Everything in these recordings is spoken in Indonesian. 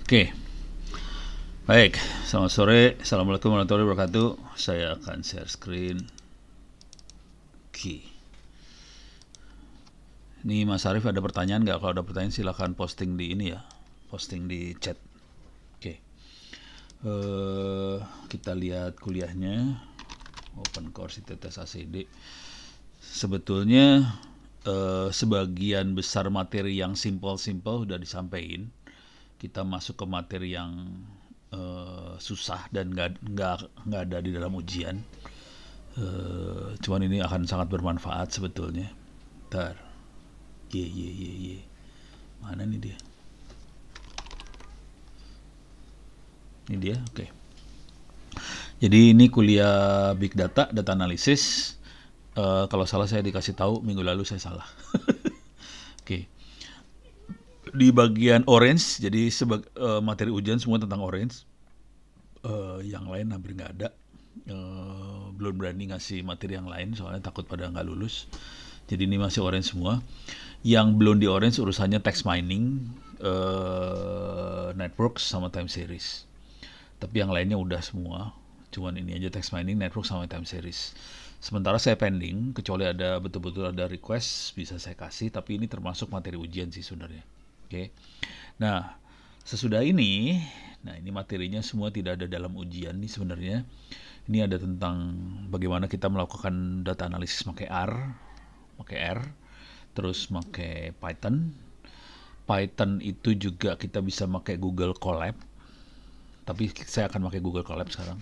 Oke, baik. Selamat sore. Assalamualaikum warahmatullahi wabarakatuh. Saya akan share screen. Oke. Ini Mas Arif ada pertanyaan nggak? Kalau ada pertanyaan silahkan posting di ini ya. Posting di chat. Oke. Kita lihat kuliahnya. Open Course ITTS ACD. Sebetulnya sebagian besar materi yang simple-simple udah disampaikan. Kita masuk ke materi yang susah dan nggak ada di dalam ujian. Cuman ini akan sangat bermanfaat sebetulnya. Ntar, mana nih dia? Ini dia, oke. Jadi ini kuliah Big Data, Data Analysis. Kalau salah saya dikasih tahu, minggu lalu saya salah. Oke. Di bagian orange, jadi materi ujian semua tentang orange. Yang lain hampir nggak ada. Belum berani ngasih materi yang lain soalnya takut pada nggak lulus. Jadi ini masih orange semua. Yang belum di orange urusannya text mining, networks sama time series. Tapi yang lainnya udah semua. Cuman ini aja text mining, network sama time series. Sementara saya pending, kecuali ada betul-betul ada request bisa saya kasih. Tapi ini termasuk materi ujian sih sebenarnya. Oke. Nah, sesudah ini, ini materinya semua tidak ada dalam ujian nih sebenarnya. Ini ada tentang bagaimana kita melakukan data analisis pakai R, terus pakai Python. Python itu juga kita bisa pakai Google Colab. Tapi saya akan pakai Google Colab sekarang.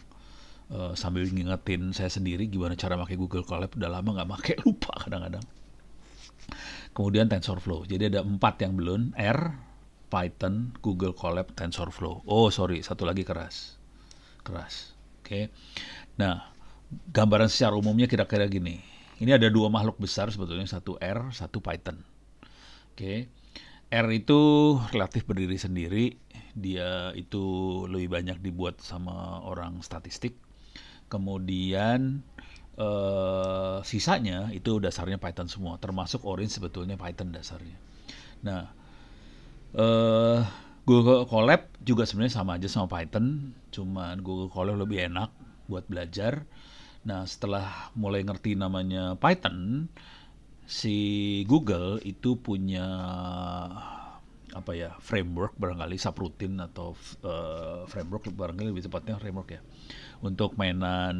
Sambil ngingetin saya sendiri gimana cara pakai Google Colab. Udah lama nggak pakai, lupa kadang-kadang. Kemudian TensorFlow. Jadi ada 4 yang belum. R, Python, Google Colab, TensorFlow. Oh sorry, satu lagi keras. Oke. Nah, gambaran secara umumnya kira-kira gini. Ini ada 2 makhluk besar sebetulnya, satu R, satu Python. Oke. R itu relatif berdiri sendiri. Dia itu lebih banyak dibuat sama orang statistik. Kemudian sisanya itu dasarnya Python semua, termasuk Orange sebetulnya Python dasarnya. Nah, Google Colab juga sebenarnya sama aja sama Python, cuman Google Colab lebih enak buat belajar. Nah, setelah mulai ngerti namanya Python, si Google itu punya framework barangkali subroutine atau framework barangkali lebih tepatnya framework ya, untuk mainan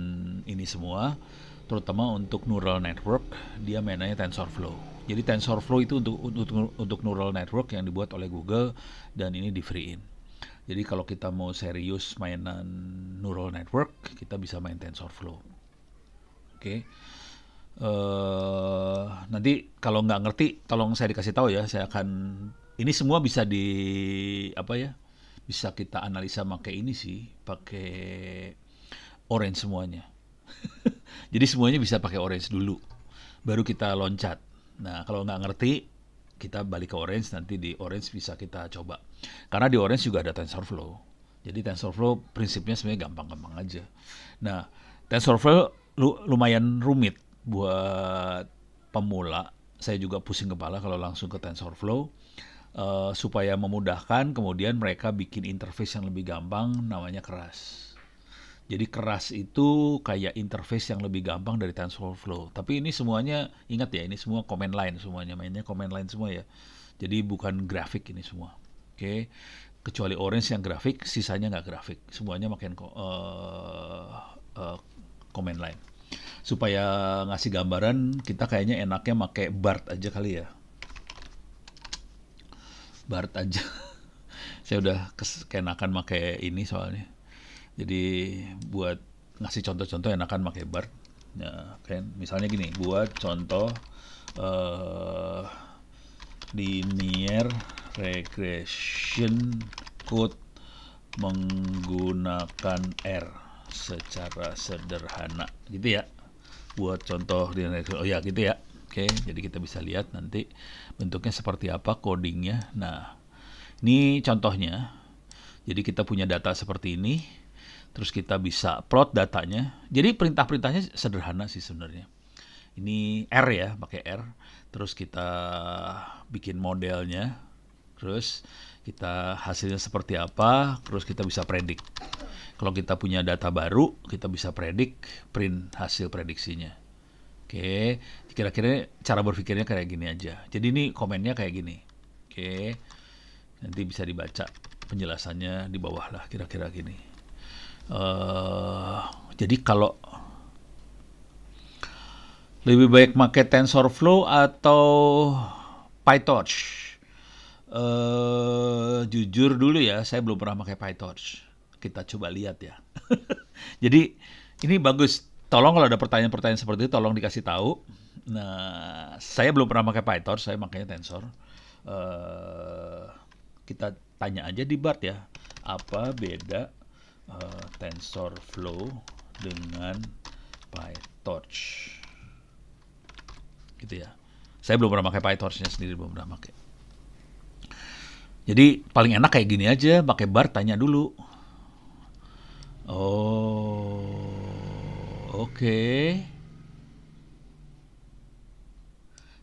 ini semua, terutama untuk neural network dia mainannya TensorFlow. Jadi TensorFlow itu untuk neural network yang dibuat oleh Google dan ini di free-in. Jadi kalau kita mau serius mainan neural network, kita bisa main TensorFlow. Oke. Nanti kalau nggak ngerti, tolong saya dikasih tahu ya. Saya akan ini semua bisa bisa kita analisa pakai ini sih, pakai orange semuanya. Jadi semuanya bisa pakai orange dulu, baru kita loncat. Nah kalau nggak ngerti, kita balik ke orange, nanti di orange bisa kita coba. Karena di orange juga ada TensorFlow. Jadi TensorFlow prinsipnya sebenarnya gampang-gampang aja. Nah TensorFlow lumayan rumit buat pemula. Saya juga pusing kepala kalau langsung ke TensorFlow. Supaya memudahkan, kemudian mereka bikin interface yang lebih gampang, namanya keras. Jadi keras itu kayak interface yang lebih gampang dari TensorFlow. Tapi ini semuanya, ingat ya, ini semua command line semuanya, mainnya command line semua ya. Jadi bukan grafik ini semua. Oke. Kecuali Orange yang grafik, sisanya nggak grafik. Semuanya makin command line. Supaya ngasih gambaran, kita kayaknya enaknya pakai BART aja kali ya. BART aja. Saya udah kenakan pakai ini soalnya. Jadi buat ngasih contoh-contoh enakan pakai BART. Ya, kan misalnya gini, buat contoh linear regression code menggunakan R secara sederhana gitu ya. Buat contoh gitu ya. Oke, jadi kita bisa lihat nanti bentuknya seperti apa codingnya. Nah, ini contohnya. Jadi kita punya data seperti ini, terus kita bisa plot datanya. Jadi perintah-perintahnya sederhana sih sebenarnya. Ini R ya, pakai R. Terus kita bikin modelnya. Terus Kita hasilnya seperti apa, terus kita bisa predik. Kalau kita punya data baru, kita bisa predik, print hasil prediksinya. Oke, kira-kira cara berpikirnya kayak gini aja. Jadi ini komennya kayak gini. Oke, nanti bisa dibaca penjelasannya di bawah lah, kira-kira gini. Jadi kalau lebih baik pakai TensorFlow atau PyTorch? Jujur dulu ya, saya belum pernah pakai PyTorch. Kita coba lihat ya. Jadi ini bagus. Tolong kalau ada pertanyaan-pertanyaan seperti itu, tolong dikasih tahu. Nah, saya belum pernah pakai PyTorch, saya makanya Tensor. Kita tanya aja di BART ya, apa beda TensorFlow dengan PyTorch? Gitu ya. Saya belum pernah pakai PyTorch-nya sendiri, belum pernah pakai. Jadi paling enak kayak gini aja, pakai BART tanya dulu. Oh, oke.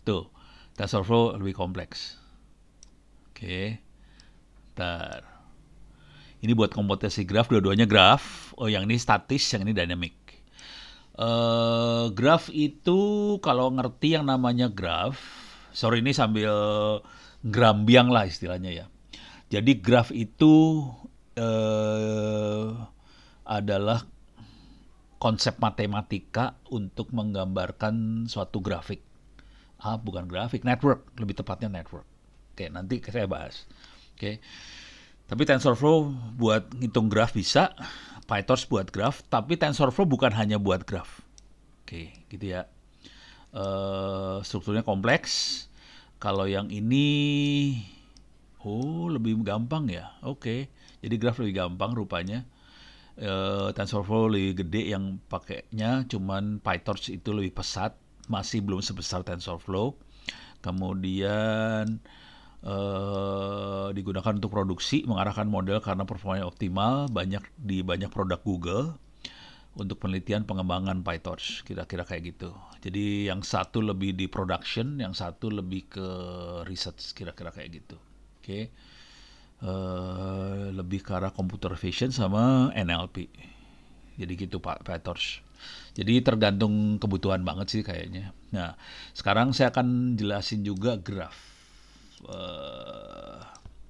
Tuh, TensorFlow lebih kompleks. Oke. Ntar. Ini buat komputasi graf, dua-duanya graf. Oh, yang ini statis, yang ini dynamic. Graf itu kalau ngerti yang namanya graf, sorry ini sambil gerambiang lah istilahnya ya. Jadi graf itu adalah konsep matematika untuk menggambarkan suatu grafik. Bukan grafik, network, lebih tepatnya network. Oke, nanti saya bahas. Oke. Tapi TensorFlow buat ngitung graf bisa, PyTorch buat graf, tapi TensorFlow bukan hanya buat graf. Oke, gitu ya. Strukturnya kompleks. Kalau yang ini, lebih gampang ya. Oke, jadi graf lebih gampang rupanya. TensorFlow lebih gede yang pakainya, cuman PyTorch itu lebih pesat, masih belum sebesar TensorFlow. Kemudian digunakan untuk produksi, mengarahkan model karena performanya optimal, di banyak produk Google untuk penelitian pengembangan PyTorch, kira-kira kayak gitu. Jadi yang satu lebih di production, yang satu lebih ke research, kira-kira kayak gitu. Oke. Lebih ke arah computer vision sama NLP. Jadi gitu Pak PyTorch. Jadi tergantung kebutuhan banget sih kayaknya. Nah, sekarang saya akan jelasin juga graf.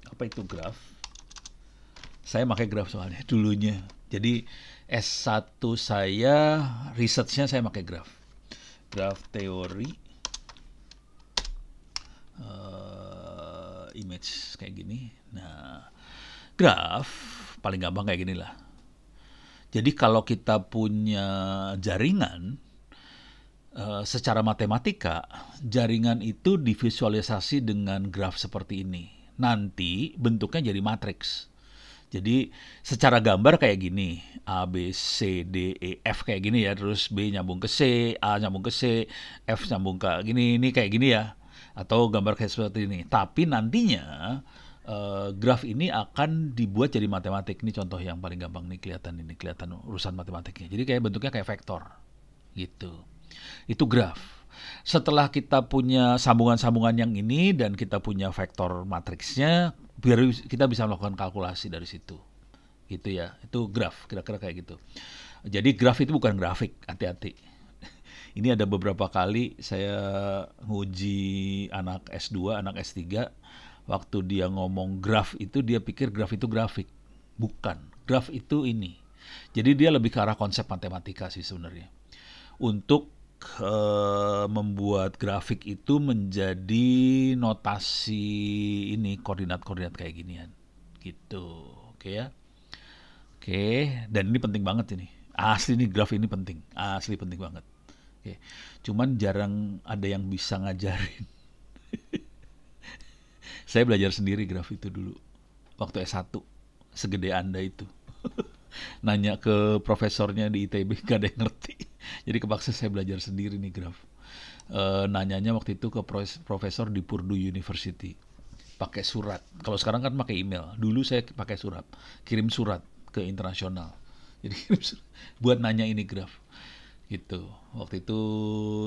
Apa itu graf? Saya pakai graf soalnya dulunya. Jadi S1 saya researchnya saya pakai graf. Graf teori image kayak gini. Nah, graf paling gampang kayak gini lah. Jadi kalau kita punya jaringan, secara matematika, jaringan itu divisualisasi dengan graf seperti ini. Nanti bentuknya jadi matriks. Jadi secara gambar kayak gini, A, B, C, D, E, F kayak gini ya, terus B nyambung ke C, A nyambung ke C, F nyambung ke gini, ini kayak gini ya. Atau gambar kayak seperti ini. Tapi nantinya graf ini akan dibuat jadi matematik. Ini contoh yang paling gampang nih, kelihatan urusan matematiknya. Jadi kayak bentuknya kayak vektor gitu. Itu graf. Setelah kita punya sambungan-sambungan yang ini dan kita punya vektor matriksnya, biar kita bisa melakukan kalkulasi dari situ. Gitu ya. Itu graf, kira-kira kayak gitu. Jadi graf itu bukan grafik, hati-hati. Ini ada beberapa kali saya nguji anak S2, anak S3, waktu dia ngomong graf itu dia pikir graf itu grafik. Bukan. Graf itu ini. Jadi dia lebih ke arah konsep matematika sih sebenarnya. Untuk membuat grafik itu menjadi notasi ini, koordinat-koordinat kayak ginian gitu. Oke ya. Oke, dan ini penting banget ini. Asli nih, graf ini penting. Asli penting banget. Oke. Cuman jarang ada yang bisa ngajarin. Saya belajar sendiri graf itu dulu waktu S1, segede Anda itu. Nanya ke profesornya di ITB, gak ada yang ngerti. Jadi kepaksa saya belajar sendiri nih graf. Nanyanya waktu itu ke profesor di Purdue University. Pakai surat. Kalau sekarang kan pakai email. Dulu saya pakai surat. Kirim surat ke internasional. Jadi kirim surat buat nanya ini graf. Gitu. Waktu itu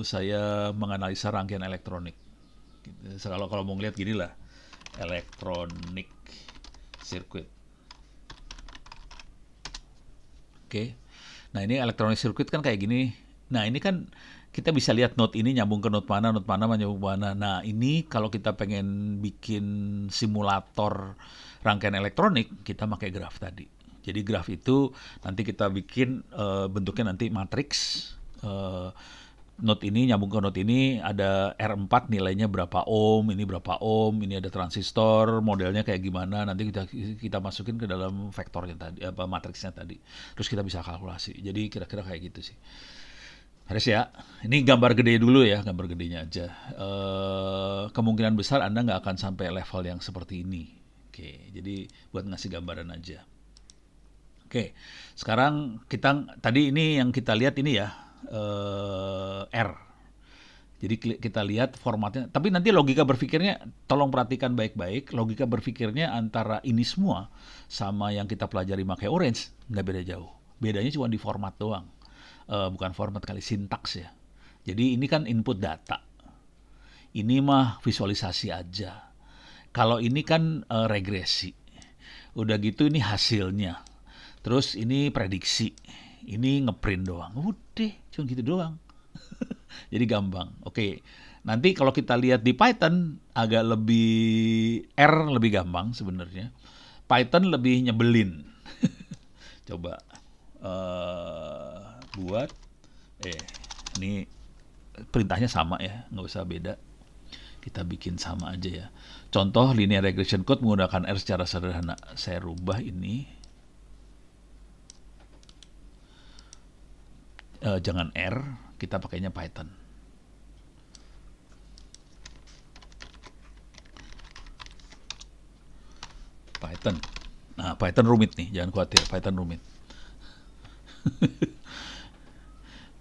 saya menganalisa rangkaian elektronik. Gitu. Kalau mau ngeliat gini lah. Elektronik. circuit. Oke. Nah, ini electronic circuit kan kayak gini. Nah, ini kan kita bisa lihat node ini nyambung ke node mana nyambung mana. Nah, ini kalau kita pengen bikin simulator rangkaian elektronik, kita pakai graf tadi. Jadi graf itu nanti kita bikin bentuknya nanti matriks. Node ini nyambung ke node ini, ada R4 nilainya berapa ohm, ini berapa ohm, ini ada transistor, modelnya kayak gimana, nanti kita masukin ke dalam vektornya tadi, apa matriksnya tadi. Terus kita bisa kalkulasi. Jadi kira-kira kayak gitu sih. Haris ya, ini gambar gede dulu ya, gambar gedenya aja. Kemungkinan besar Anda nggak akan sampai level yang seperti ini. Oke, jadi buat ngasih gambaran aja. Oke, sekarang tadi ini yang kita lihat ini ya, R. Jadi kita lihat formatnya, tapi nanti logika berpikirnya, tolong perhatikan baik-baik, logika berpikirnya antara ini semua sama yang kita pelajari pakai Orange, nggak beda jauh. Bedanya cuma di format doang. Bukan format kali, sintaks ya. Jadi ini kan input data. Ini mah visualisasi aja. Kalau ini kan regresi. Udah gitu ini hasilnya. Terus ini prediksi. Ini ngeprint doang. Udah, cuma gitu doang. Jadi gampang. Oke. Nanti kalau kita lihat di Python agak lebih lebih gampang sebenarnya. Python lebih nyebelin. Coba buat ini perintahnya sama ya, nggak usah beda, kita bikin sama aja ya. Contoh linear regression code menggunakan R secara sederhana. Saya rubah ini, jangan R, kita pakainya Python. Nah, Python rumit nih, jangan khawatir, Python rumit.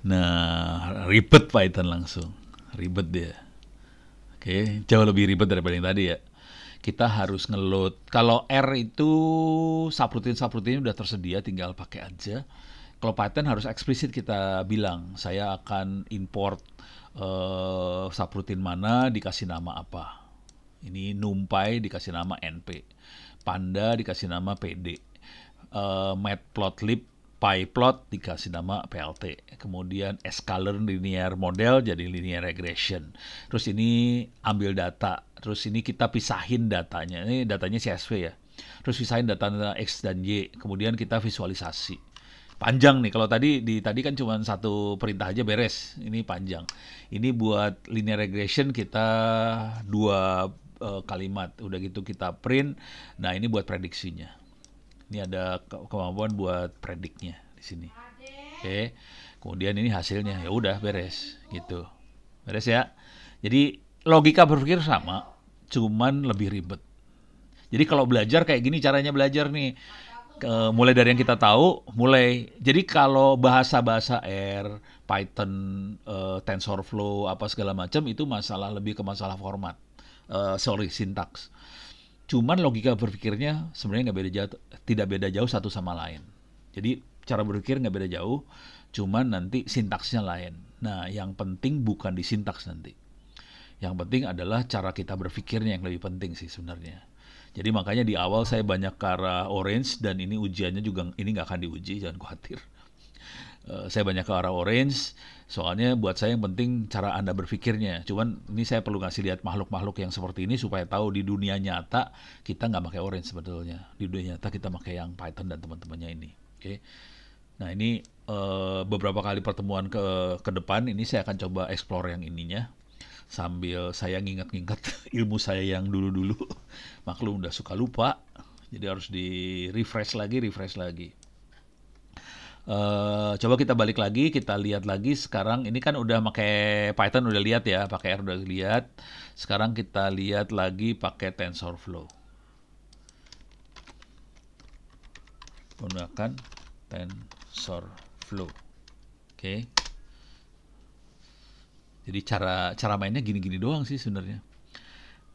Nah, ribet Python langsung. Ribet dia. Oke, jauh lebih ribet daripada yang tadi ya. Kita harus ngeload. Kalau R itu subroutine udah tersedia, tinggal pakai aja. Kalau Python harus eksplisit kita bilang, saya akan import subroutine mana, dikasih nama apa. Ini NumPy dikasih nama NP. Panda dikasih nama PD. Matplotlib PyPlot dikasih nama PLT. Kemudian sklearn linear model jadi linear regression. Terus ini ambil data. Terus ini kita pisahin datanya. Ini datanya CSV ya. Terus pisahin data X dan Y. Kemudian kita visualisasi. Panjang nih. Kalau tadi kan cuma satu perintah aja beres. Ini panjang. Ini buat linear regression kita 2 kalimat. Udah gitu kita print. Nah, ini buat prediksinya. Ini ada kemampuan buat prediknya di sini. Oke. Kemudian ini hasilnya. Ya udah beres gitu. Beres ya. Jadi logika berpikir sama, cuman lebih ribet. Jadi kalau belajar kayak gini caranya belajar nih. Mulai dari yang kita tahu, Jadi kalau bahasa-bahasa R, Python, TensorFlow, apa segala macam itu lebih ke masalah format. Sintaks. Cuman logika berpikirnya sebenarnya tidak beda jauh satu sama lain. Jadi cara berpikir nggak beda jauh, cuman nanti sintaksnya lain. Nah, yang penting bukan di sintaks nanti. Yang penting adalah cara kita berpikirnya yang lebih penting sih sebenarnya. Jadi makanya di awal saya banyak ke arah Orange, dan ini ujiannya juga ini nggak akan diuji, jangan khawatir. Saya banyak ke arah Orange, soalnya buat saya yang penting cara Anda berpikirnya. Cuman ini saya perlu ngasih lihat makhluk-makhluk yang seperti ini supaya tahu di dunia nyata kita nggak pakai Orange sebetulnya. Di dunia nyata kita pakai yang Python dan teman-temannya ini. Oke. Nah, ini beberapa kali pertemuan ke depan ini saya akan coba explore yang ininya sambil saya nginget-nginget ilmu saya yang dulu-dulu. Maklum udah suka lupa, jadi harus di refresh lagi. Coba kita balik lagi, kita lihat lagi sekarang. Ini kan udah pakai Python udah lihat ya, pakai R udah lihat. Sekarang kita lihat lagi pakai TensorFlow. Gunakan TensorFlow. Oke. Jadi cara mainnya gini-gini doang sih sebenarnya.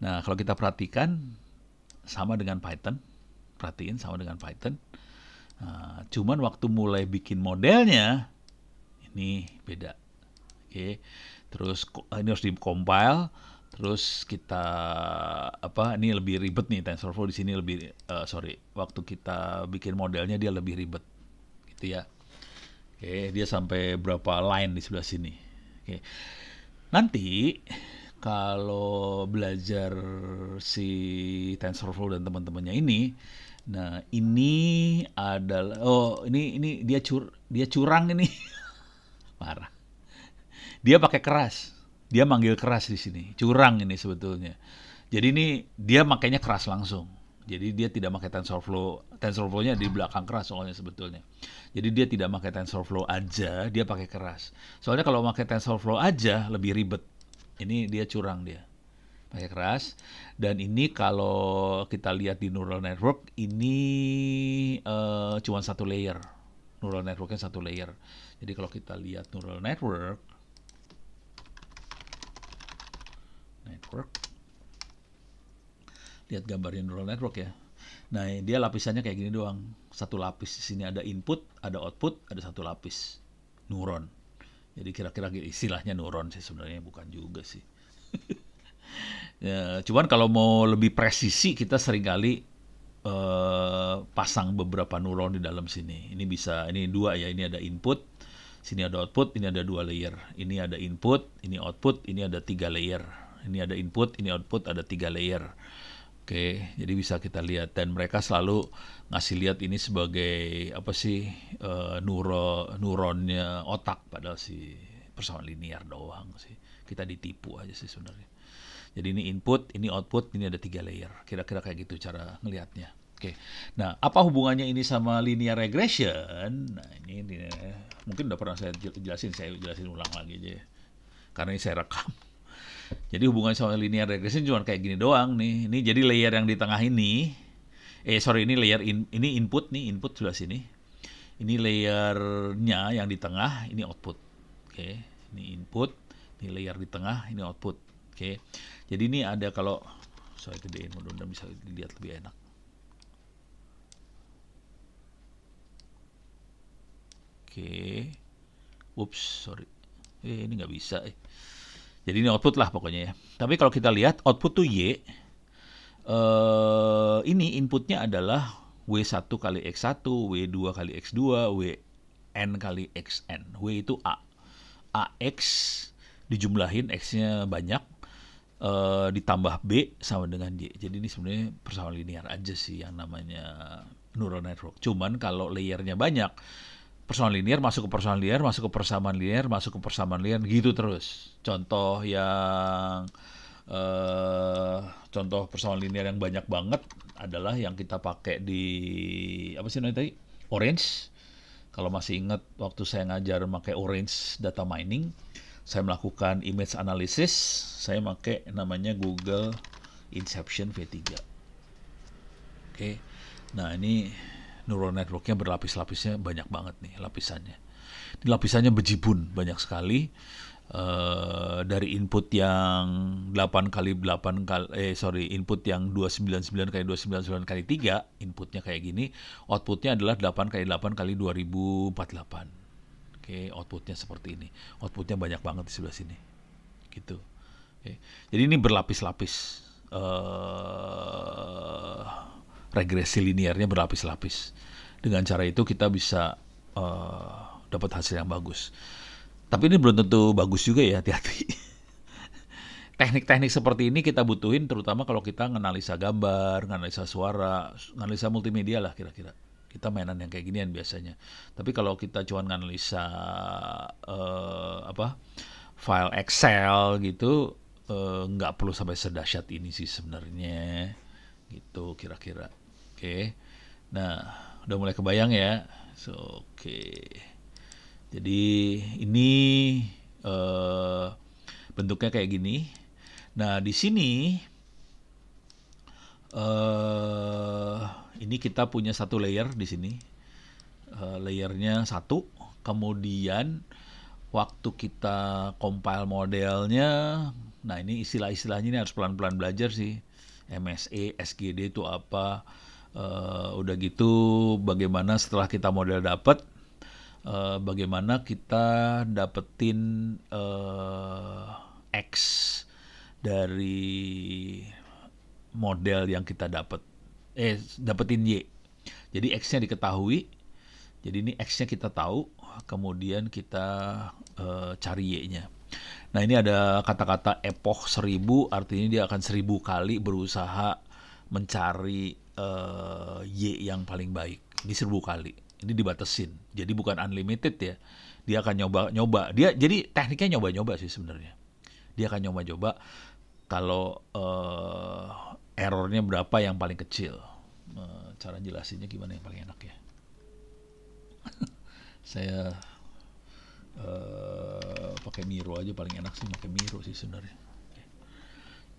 Nah, kalau kita perhatikan sama dengan Python. Perhatiin sama dengan Python. Nah, cuman waktu mulai bikin modelnya ini beda. Oke. Terus ini harus di-compile, Terus kita ini lebih ribet nih TensorFlow di sini lebih waktu kita bikin modelnya dia lebih ribet gitu ya. Oke, dia sampai berapa line di sebelah sini. Oke. Nanti kalau belajar si TensorFlow dan teman-temannya ini, nah ini adalah ini dia curang ini. Parah. Dia pakai keras. Dia manggil keras di sini. Curang ini sebetulnya. Jadi ini dia makainya keras langsung. Jadi dia tidak pakai TensorFlow. TensorFlow-nya di belakang keras soalnya sebetulnya. Jadi dia tidak pakai TensorFlow aja, dia pakai keras. Soalnya kalau pakai TensorFlow aja lebih ribet. Ini dia curang dia. Pakai keras. Dan ini kalau kita lihat di neural network ini cuma satu layer. Neural networknya satu layer. Jadi kalau kita lihat neural network, lihat gambarnya neural network ya. Nah, dia lapisannya kayak gini doang. Satu lapis. Di sini ada input, ada output, ada satu lapis. Neuron. Jadi kira-kira istilahnya neuron sih sebenarnya, bukan juga sih. Ya, cuman kalau mau lebih presisi kita seringkali pasang beberapa neuron di dalam sini. Ini bisa, ini dua ya, ini ada input, sini ada output, ini ada dua layer. Ini ada input, ini output, ini ada 3 layer. Ini ada input, ini output, ada 3 layer. Oke, jadi bisa kita lihat dan mereka selalu ngasih lihat ini sebagai apa sih neuronnya otak, padahal sih persamaan linear doang sih. Kita ditipu aja sih sebenarnya. Jadi ini input, ini output, ini ada 3 layer. Kira-kira kayak gitu cara ngelihatnya. Oke. Nah, apa hubungannya ini sama linear regression? Nah, ini mungkin udah pernah saya jelasin ulang lagi aja ya. Karena ini saya rekam. Jadi hubungannya sama linear regression cuma kayak gini doang nih. Ini jadi layer yang di tengah ini. Ini layer ini input nih, input sebelah sini. Ini layernya yang di tengah, ini output. Oke, ini input, ini layer di tengah, ini output. Oke. Jadi ini ada kalau saya gedein mudah-mudahan bisa dilihat lebih enak. Oke. Ups, sorry. Ini nggak bisa. Jadi ini output lah pokoknya ya. Tapi kalau kita lihat output tuh Y. Ini inputnya adalah W1 kali X1, W2 kali X2, WN kali XN. W itu A. AX dijumlahin, X-nya banyak, ditambah B sama dengan Y. Jadi ini sebenarnya persamaan linear aja sih yang namanya neural network. Cuman kalau layernya banyak, persamaan linear masuk ke persamaan linear, masuk ke persamaan linear, masuk ke persamaan linear, gitu terus. Contoh yang contoh persamaan linear yang banyak banget adalah yang kita pakai di apa sih namanya tadi? Orange. Kalau masih ingat waktu saya ngajar pakai Orange data mining, saya melakukan image analysis, saya pakai namanya Google Inception V3. Oke. Nah, ini neural networknya berlapis-lapisnya banyak banget nih lapisannya. Ini lapisannya bejibun banyak sekali. Dari input yang 8 kali 8 kali input yang 299 kali 299 kali 3, inputnya kayak gini, outputnya adalah 8 kali 8 kali 2048. Oke, outputnya seperti ini. Outputnya banyak banget di sebelah sini. Gitu. Oke. Jadi ini berlapis-lapis. Regresi linearnya berlapis-lapis. Dengan cara itu kita bisa dapat hasil yang bagus. Tapi ini belum tentu bagus juga ya, hati-hati. Teknik-teknik seperti ini kita butuhin terutama kalau kita nganalisa gambar, nganalisa suara, nganalisa multimedia lah kira-kira. Kita mainan yang kayak ginian biasanya. Tapi kalau kita cuma nganalisa file Excel gitu, nggak perlu sampai sedahsyat ini sih sebenarnya. Gitu kira-kira. Oke. Nah, udah mulai kebayang ya. Oke. Jadi ini bentuknya kayak gini. Nah, di sini ini kita punya satu layer di sini. Layernya satu. Kemudian waktu kita compile modelnya, nah ini istilah-istilahnya ini harus pelan-pelan belajar sih. MSE, SGD itu apa? Udah gitu bagaimana setelah kita model dapat, bagaimana kita dapetin X dari model yang kita dapetin Y. Jadi X-nya diketahui, jadi ini X-nya kita tahu, kemudian kita cari Y-nya. Nah ini ada kata-kata epoch 1000, artinya dia akan 1000 kali berusaha mencari Y yang paling baik. Ini 1000 kali. Ini dibatasin. Jadi bukan unlimited ya. Dia akan nyoba-nyoba. Jadi tekniknya nyoba-nyoba sih sebenarnya. Dia akan nyoba-nyoba kalau errornya berapa yang paling kecil. Cara jelasinnya gimana yang paling enak ya? Saya pakai Miro aja paling enak sih, pakai Miro sih sebenarnya.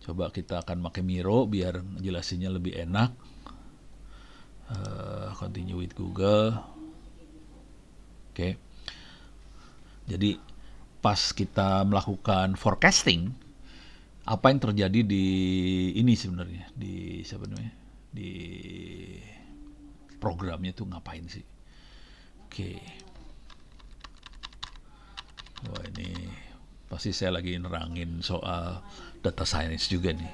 Coba kita akan pakai Miro biar jelasinnya lebih enak. Continue with Google. Oke. Jadi pas kita melakukan forecasting, apa yang terjadi di ini sebenarnya, di siapa namanya, di programnya tuh ngapain sih? Oke. Wah ini pasti saya lagi nerangin soal data science juga nih.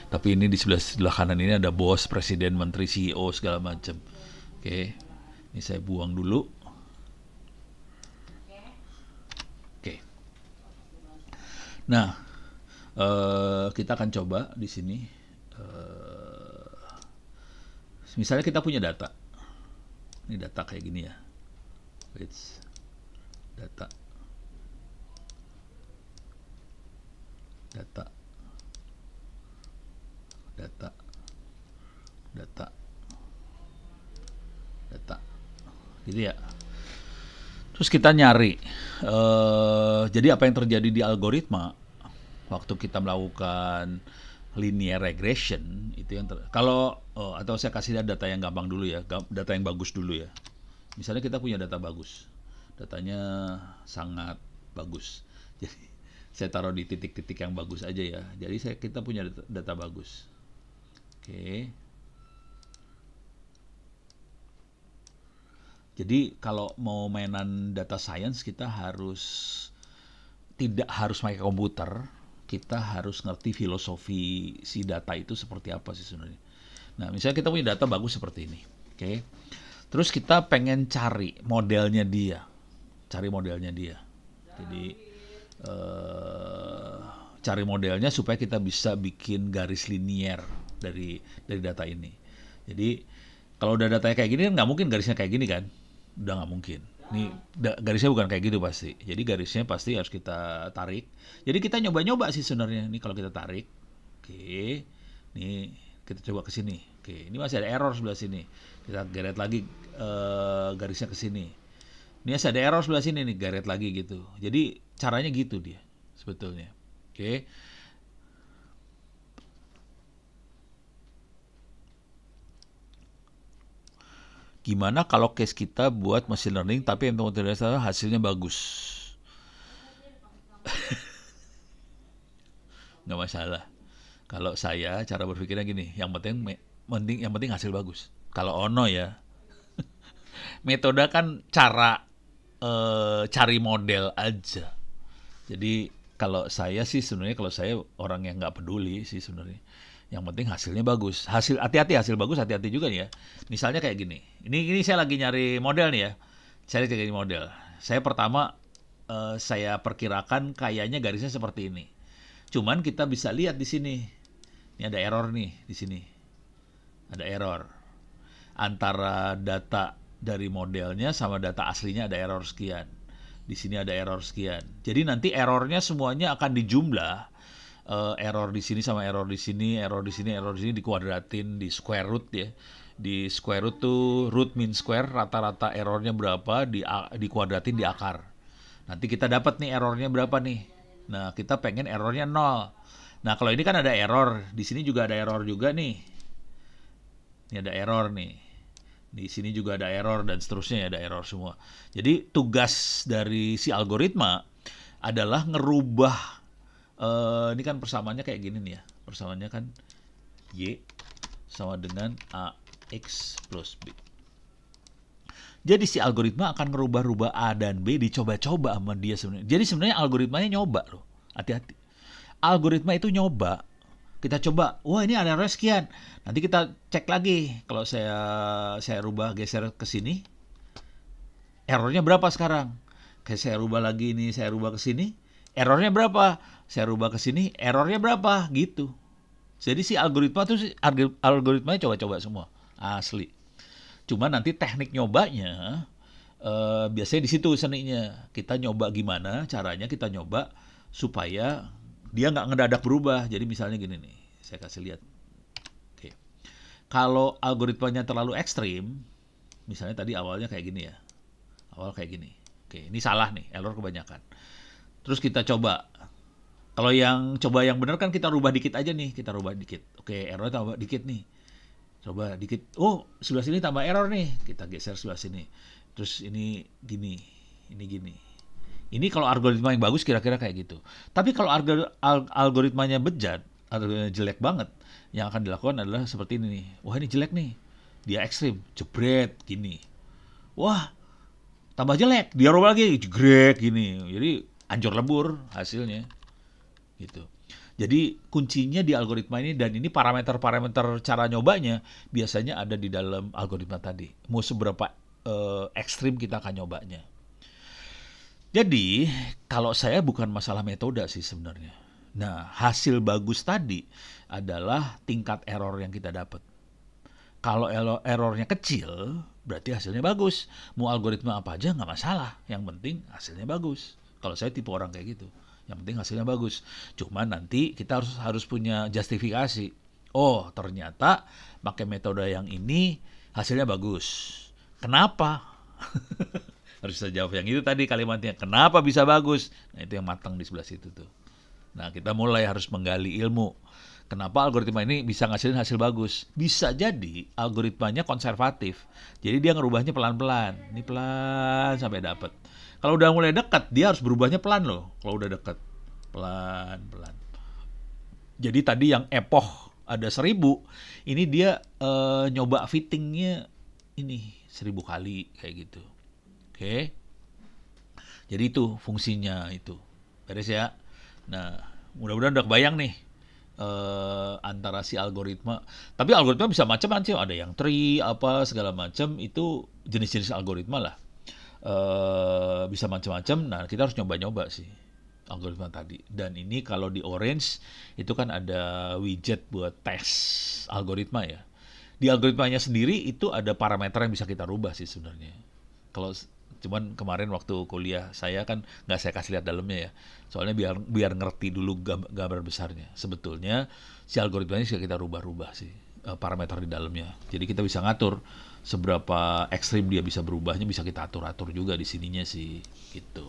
Tapi ini di sebelah kanan ini ada bos, presiden, menteri, CEO segala macam. Oke. Ini saya buang dulu. Oke. Nah, kita akan coba di sini. Misalnya kita punya data. Ini data kayak gini ya. Data. Gitu ya. Terus kita nyari. Jadi apa yang terjadi di algoritma waktu kita melakukan linear regression itu yang atau saya kasih data yang gampang dulu ya, data yang bagus dulu ya. Misalnya kita punya data bagus, datanya sangat bagus. Jadi saya taruh di titik-titik yang bagus aja ya. Jadi kita punya data bagus. Oke. Jadi kalau mau mainan data science kita tidak harus pakai komputer, kita harus ngerti filosofi si data itu seperti apa sih sebenarnya. Nah, misalnya kita punya data bagus seperti ini, oke. Terus kita pengen cari modelnya dia. Jadi cari modelnya supaya kita bisa bikin garis linier dari data ini. Jadi kalau udah datanya kayak gini nggak mungkin garisnya kayak gini kan? Udah nggak mungkin. Ini garisnya bukan kayak gitu pasti. Jadi garisnya pasti harus kita tarik. Jadi kita nyoba-nyoba sih sebenarnya. Ini kalau kita tarik, oke. Nih kita coba ke sini. Oke, ini masih ada error sebelah sini. Kita geret lagi garisnya ke sini. Ini masih ada error sebelah sini nih, geret lagi gitu. Jadi caranya gitu dia sebetulnya. Oke. Gimana kalau case kita buat machine learning tapi yang hasilnya bagus? Nggak masalah. Kalau saya cara berpikirnya gini, yang penting hasil bagus. Kalau Ono ya, metode kan cara cari model aja. Jadi kalau saya sih sebenarnya orang yang nggak peduli sih sebenarnya. Yang penting hasilnya bagus. Hati-hati hasil bagus, hati-hati juga nih ya. Misalnya kayak gini. Ini saya lagi nyari model nih ya. Saya lagi nyari model. Saya pertama saya perkirakan kayaknya garisnya seperti ini. Cuman kita bisa lihat di sini. Ini ada error nih di sini. Ada error. Antara data dari modelnya sama data aslinya ada error sekian. Di sini ada error sekian. Jadi nanti errornya semuanya akan dijumlah. Error di sini sama error di sini, error di sini, error di sini dikuadratin di square root ya. Di square root tuh root mean square, rata-rata errornya berapa dikuadratin di akar. Nanti kita dapat nih errornya berapa nih. Nah, kita pengen errornya 0. Nah, kalau ini kan ada error, di sini juga ada error juga nih. Ini ada error nih. Di sini juga ada error dan seterusnya ya, ada error semua. Jadi tugas dari si algoritma adalah ngerubah ini kan persamaannya kayak gini nih ya. Persamaannya kan Y sama dengan AX plus B. Jadi si algoritma akan ngerubah-rubah A dan B, dicoba-coba sama dia sebenarnya. Jadi sebenarnya algoritmanya nyoba loh. Hati-hati. algoritma itu nyoba. Kita coba, wah ini ada error sekian. Nanti kita cek lagi. Kalau saya rubah geser ke sini, errornya berapa sekarang? Kayak saya rubah lagi ini, saya rubah ke sini, errornya berapa? Saya rubah ke sini, errornya berapa? Gitu. Jadi si algoritmanya coba-coba semua, asli. Cuma nanti teknik nyobanya biasanya di situ seninya. Kita nyoba gimana caranya kita nyoba supaya dia nggak ngedadak berubah. Jadi misalnya gini nih, saya kasih lihat. Oke. Kalau algoritmanya terlalu ekstrim, misalnya tadi awalnya kayak gini ya. Awal kayak gini. Oke, ini salah nih, error kebanyakan. Terus kita coba. Kalau yang coba yang benar kan kita rubah dikit aja nih, kita rubah dikit. Oke, error tambah dikit nih. Coba dikit. Oh, sebelah sini tambah error nih. Kita geser sebelah sini. Terus ini gini, ini gini. Ini kalau algoritma yang bagus kira-kira kayak gitu. Tapi kalau algoritmanya bejat, algoritmanya jelek banget, yang akan dilakukan adalah seperti ini nih. Wah, ini jelek nih. Dia ekstrim, jebret gini. Wah, tambah jelek, dia rubah lagi, jegrek gini. Jadi hancur lebur hasilnya. Gitu. Jadi kuncinya di algoritma ini, dan ini parameter-parameter cara nyobanya biasanya ada di dalam algoritma tadi. Mau seberapa ekstrim kita akan nyobanya. Jadi kalau saya bukan masalah metode sih sebenarnya. Nah, hasil bagus tadi adalah tingkat error yang kita dapat. Kalau errornya kecil, berarti hasilnya bagus. Mau algoritma apa aja nggak masalah. Yang penting hasilnya bagus. Kalau saya tipe orang kayak gitu. Yang penting hasilnya bagus. Cuma nanti kita harus punya justifikasi. Oh, ternyata pakai metode yang ini hasilnya bagus. Kenapa? Harus bisa jawab yang itu tadi kalimatnya. Kenapa bisa bagus? Nah, itu yang matang di sebelah situ tuh. Nah, kita mulai harus menggali ilmu. Kenapa algoritma ini bisa ngasilin hasil bagus? Bisa jadi algoritmanya konservatif. Jadi dia ngerubahnya pelan-pelan. Ini pelan sampai dapat. Kalau udah mulai dekat, dia harus berubahnya pelan loh. Kalau udah dekat, pelan-pelan. Jadi tadi yang epoch ada 1000, ini dia nyoba fittingnya ini 1000 kali kayak gitu. Oke. Jadi itu fungsinya itu. Beres ya. Nah, mudah-mudahan udah kebayang nih antara si algoritma. Tapi algoritma bisa macam-macam. Ada yang tree apa segala macam, itu jenis-jenis algoritma lah. Bisa macam-macam. Nah, kita harus nyoba-nyoba sih algoritma tadi. Dan ini kalau di Orange itu kan ada widget buat tes algoritma ya. Di algoritmanya sendiri itu ada parameter yang bisa kita rubah sih sebenarnya. Kalau cuman kemarin waktu kuliah saya kan nggak saya kasih lihat dalamnya ya. Soalnya biar ngerti dulu gambar besarnya. Sebetulnya si algoritmanya bisa kita rubah-rubah sih parameter di dalamnya. Jadi kita bisa ngatur seberapa ekstrim dia bisa berubahnya, bisa kita atur-atur juga di sininya sih gitu.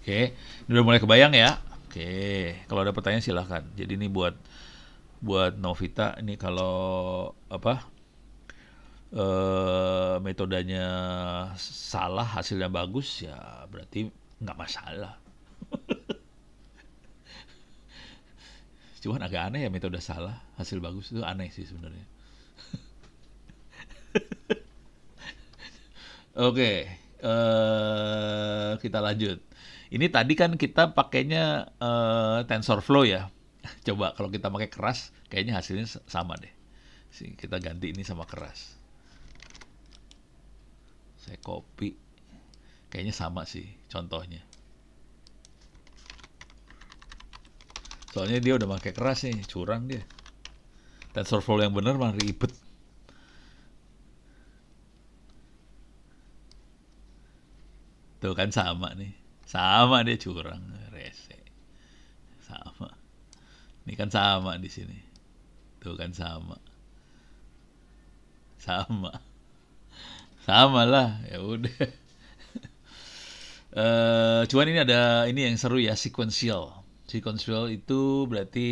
Oke, ini udah mulai kebayang ya. Oke, kalau ada pertanyaan silahkan. Jadi ini buat Novita ini kalau metodenya salah hasilnya bagus ya berarti nggak masalah. Cuman agak aneh ya metode salah hasil bagus, itu aneh sih sebenarnya. Oke, kita lanjut. Ini tadi kan kita pakainya TensorFlow ya. Coba kalau kita pakai keras, kayaknya hasilnya sama deh. Kita ganti ini sama keras. Saya copy. Kayaknya sama sih contohnya. Soalnya dia udah pakai keras nih, curang dia. TensorFlow yang bener mah ribet. Tuh kan sama nih. Sama dia curang, rese. Sama. Ini kan sama di sini. Tuh kan sama. Sama. Sama lah, ya udah. Cuman ini ada ini yang seru ya, sequential. Sequential itu berarti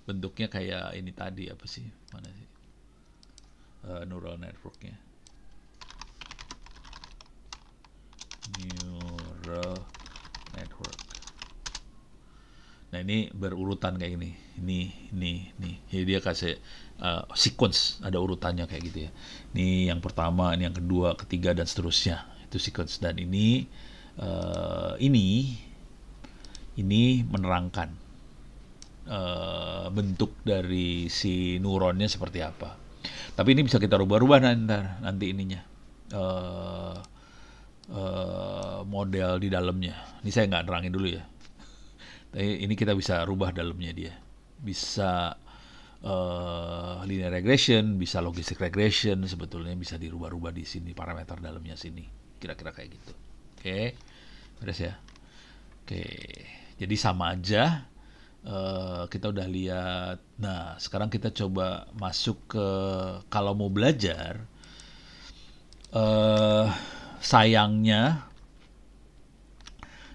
bentuknya kayak ini tadi apa sih? Mana sih? Neural networknya. Neural network. Nah ini berurutan kayak gini. Ini. Jadi dia kasih sequence, ada urutannya kayak gitu ya. Ini yang pertama, ini yang kedua, ketiga dan seterusnya. Itu sequence. Dan ini Ini menerangkan bentuk dari si neuronnya seperti apa. Tapi ini bisa kita rubah-rubah nanti ininya. Eh, Model di dalamnya. Ini saya nggak nerangin dulu ya. Tapi ini kita bisa rubah dalamnya dia. Bisa linear regression, bisa logistic regression, sebetulnya bisa dirubah-rubah di sini parameter dalamnya sini. Kira-kira kayak gitu. Oke. Beres ya. Oke. Jadi sama aja. Kita udah lihat. Nah, sekarang kita coba masuk ke kalau mau belajar. Sayangnya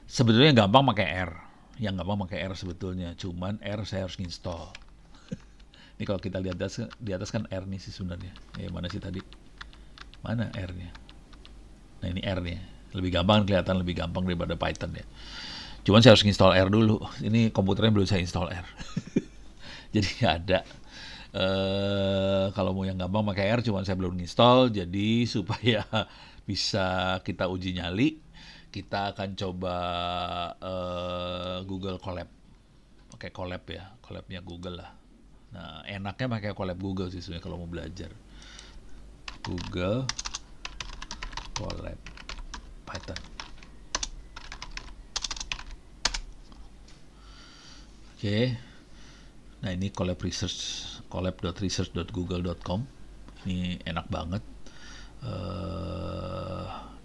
sebetulnya gampang pakai R. Yang gampang pakai R sebetulnya. Cuman R saya harus install. Ini kalau kita lihat di atas kan R nih sih sebenarnya. Mana sih tadi? Mana R-nya? Nah ini R-nya. Lebih gampang, kelihatan lebih gampang daripada Python ya. Cuman saya harus install R dulu. Ini komputernya belum saya install R. Jadi nggak ada. Kalau mau yang gampang pakai R, cuman saya belum install. Jadi supaya bisa kita uji nyali, kita akan coba Google Colab. Pakai Colab ya, Colabnya Google lah. Nah, enaknya pakai Colab Google sih sebenarnya kalau mau belajar. Google Colab Python. Oke. Nah, ini Colab Research, colab.research.google.com. Ini enak banget.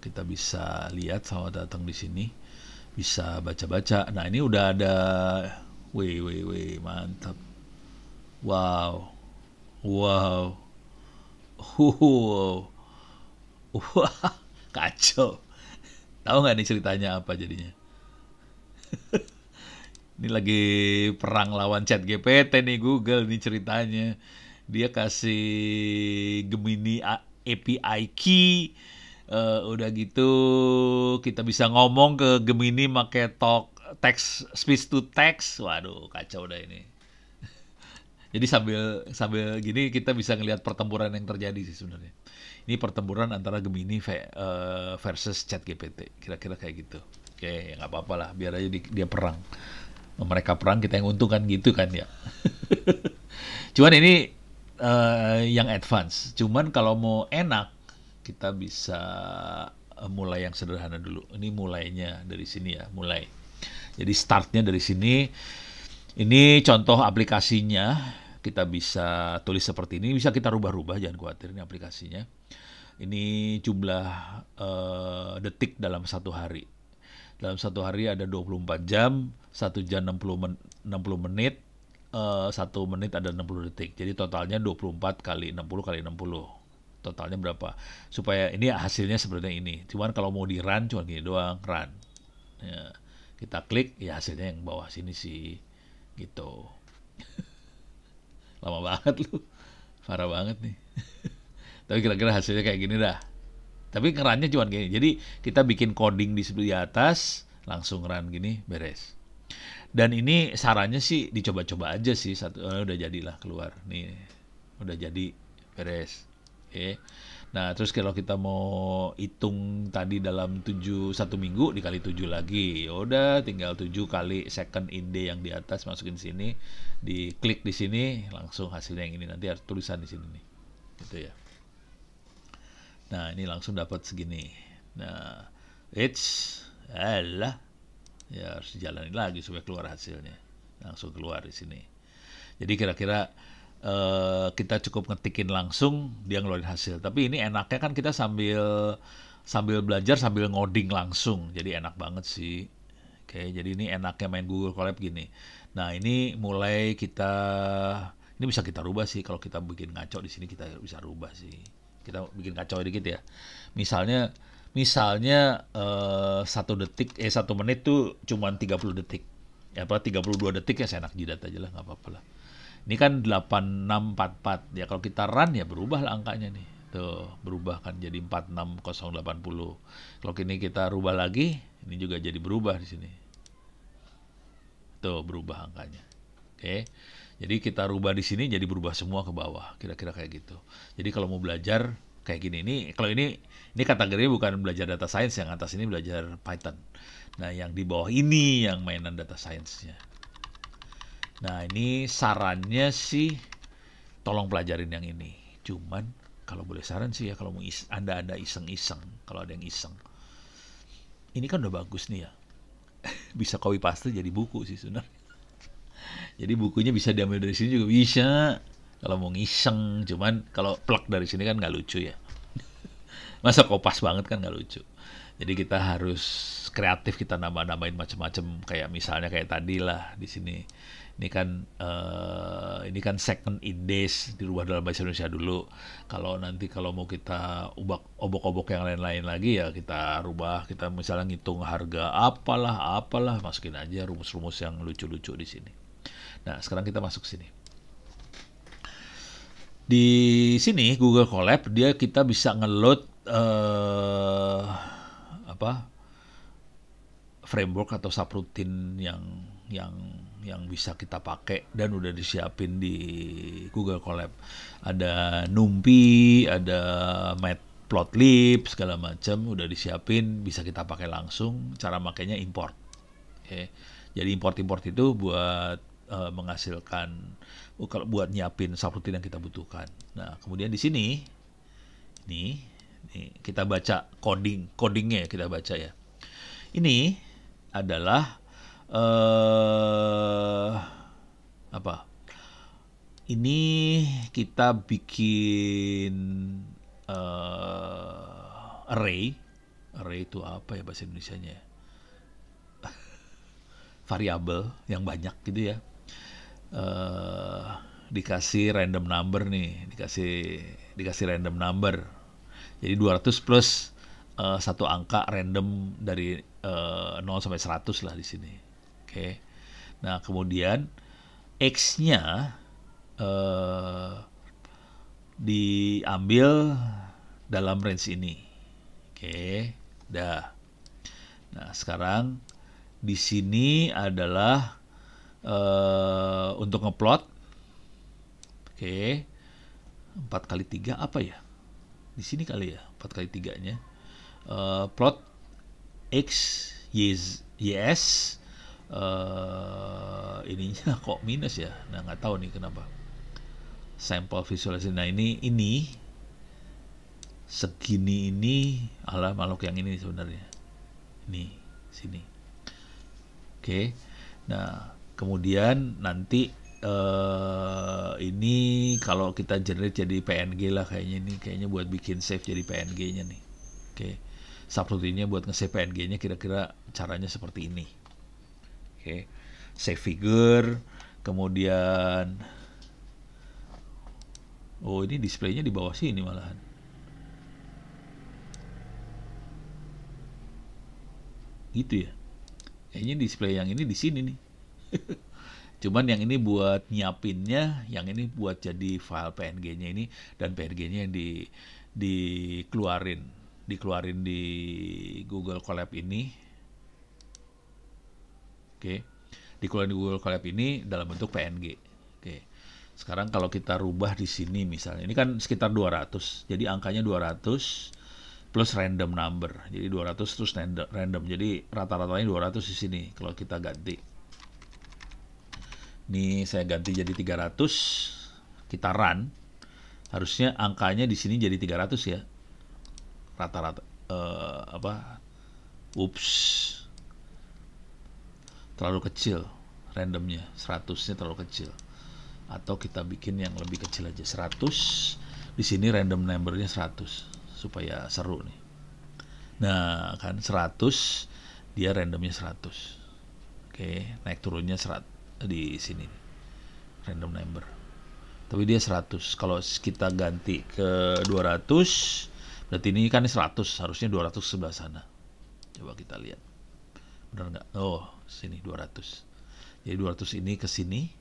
Kita bisa lihat sama datang di sini. Bisa baca-baca. Nah, ini udah ada. Wih, mantap. Wow. Wow. Wah, kacau. Tahu nggak nih ceritanya apa jadinya? Ini lagi perang lawan ChatGPT nih Google nih ceritanya. Dia kasih Gemini API key. Udah gitu kita bisa ngomong ke Gemini pakai text speech to text. Waduh, kacau udah ini. Jadi sambil gini kita bisa ngelihat pertempuran yang terjadi sih sebenarnya. Ini pertempuran antara Gemini versus ChatGPT. Kira-kira kayak gitu. Oke, nggak apa-apa lah. Biar aja dia perang. Mereka perang, kita yang untung kan gitu kan ya. Cuman ini yang advance. Cuman kalau mau enak, kita bisa mulai yang sederhana dulu. Ini mulainya dari sini ya, mulai. Jadi startnya dari sini. Ini contoh aplikasinya. Kita bisa tulis seperti ini. Bisa kita rubah-rubah, jangan khawatir ini aplikasinya. Ini jumlah detik dalam satu hari. Dalam satu hari ada 24 jam, 1 jam 60 menit, 1 menit ada 60 detik. Jadi totalnya 24 kali 60 kali 60. Totalnya berapa? Supaya ini hasilnya sebenarnya ini. Cuman kalau mau di run, cuma gini doang, run. Ya, kita klik, ya hasilnya yang bawah sini sih. Gitu. Lama banget lu. Parah banget nih. Tapi kira-kira hasilnya kayak gini dah. Tapi ngerannya cuma gini. Jadi kita bikin coding di sebelah atas, langsung run gini, beres. Dan ini sarannya sih dicoba-coba aja sih. Udah jadilah keluar. Nih, udah jadi, beres. Oke. Nah, terus kalau kita mau hitung tadi dalam 1 minggu dikali 7 lagi. Ya udah, tinggal 7 kali second in day yang di atas masukin sini, diklik di sini, langsung hasilnya yang ini. Nanti harus tulisan di sini nih. Gitu ya. Nah, ini langsung dapat segini. Nah, alah, ya harus dijalanin lagi supaya keluar hasilnya. Langsung keluar di sini. Jadi kira-kira kita cukup ngetikin langsung, dia ngeluarin hasil. Tapi ini enaknya kan kita sambil belajar, sambil ngoding langsung. Jadi enak banget sih. Oke, jadi ini enaknya main Google Colab gini. Nah, ini mulai ini bisa kita rubah sih. Kalau kita bikin ngaco di sini kita bisa rubah sih. Kita bikin kacau dikit ya. Misalnya 1 menit tuh cuma 30 detik. Ya apa 32 detik ya saya enak jidat aja lah, nggak apa-apa lah. Ini kan 8644. Ya kalau kita run ya berubah lah angkanya nih. Tuh, berubah kan jadi 46080. Kalau ini kita rubah lagi, ini juga jadi berubah di sini. Tuh, berubah angkanya. Oke. Jadi kita rubah di sini jadi berubah semua ke bawah. Kira-kira kayak gitu. Jadi kalau mau belajar kayak gini. Ini kategorinya bukan belajar data science, yang atas ini belajar Python. Nah, yang di bawah ini yang mainan data science-nya. Nah, ini sarannya sih tolong pelajarin yang ini. Cuman kalau boleh saran sih ya, kalau mau Anda iseng-iseng, kalau ada yang iseng. Ini kan udah bagus nih ya. Bisa copy paste jadi buku sih sebenarnya. Jadi bukunya bisa diambil dari sini juga bisa. Kalau mau ngiseng, cuman kalau plug dari sini kan nggak lucu ya. Masa kopas banget kan nggak lucu. Jadi kita harus kreatif, kita nambah-nambahin macam-macam, kayak misalnya kayak tadi lah di sini. Ini kan segment index dirubah dalam bahasa Indonesia dulu. Kalau mau kita obok-obok yang lain-lain lagi ya kita rubah, kita misalnya ngitung harga apalah masukin aja rumus-rumus yang lucu-lucu di sini. Nah, sekarang kita masuk sini. Di sini Google Colab kita bisa ngeload framework atau subroutine yang bisa kita pakai dan udah disiapin di Google Colab. Ada NumPy, ada Matplotlib, segala macam udah disiapin, bisa kita pakai langsung. Cara makainya import. Okay. Jadi import itu buat menghasilkan, buat nyiapin subroutine yang kita butuhkan. Nah, kemudian di sini, nih kita baca codingnya ya, kita baca ya. Ini adalah ini kita bikin array itu apa ya bahasa Indonesianya ya? Variabel yang banyak gitu ya. Dikasih random number nih, dikasih random number. Jadi 200 plus satu angka random dari 0 sampai 100 lah di sini. Oke. Nah, kemudian X-nya diambil dalam range ini. Oke. Dah. Nah, sekarang di sini adalah untuk ngeplot. Oke. 4 kali 3 apa ya? Di sini kali ya, 4 kali 3-nya. Plot X, YS, ininya kok minus ya? Nah, nggak tahu nih kenapa. Sample visualisasi. Nah, ini segini ini, makhluk yang ini sebenarnya. Ini, sini. Oke. Nah, kemudian nanti ini kalau kita generate jadi PNG lah kayaknya buat bikin save jadi PNG-nya nih. Oke. Subroutine-nya buat nge-save PNG-nya kira-kira caranya seperti ini. Oke. Save figure, kemudian ini displaynya di bawah sini malahan. Gitu ya. Kayaknya display yang ini di sini nih. Cuman yang ini buat nyiapinnya, yang ini buat jadi file PNG-nya ini, dan PNG-nya yang dikeluarin di Google Colab ini. Oke. Dikeluarin di Google Colab ini dalam bentuk PNG. Oke. Sekarang kalau kita rubah di sini misalnya, ini kan sekitar 200. Jadi angkanya 200 plus random number. Jadi 200 terus random. Jadi rata-ratanya 200 di sini kalau kita ganti. Ini saya ganti jadi 300, kita run, harusnya angkanya di sini jadi 300 ya, rata-rata. Terlalu kecil randomnya, 100-nya terlalu kecil. Atau kita bikin yang lebih kecil aja, 100, di sini random numbernya 100 supaya seru nih. Nah, kan 100, dia randomnya 100. Oke, naik turunnya 100. Di sini random number, tapi dia 100. Kalau kita ganti ke 200, berarti ini kan 100, harusnya 200 sebelah sana. Coba kita lihat benar nggak? Sini 200. Jadi 200 ini ke sini,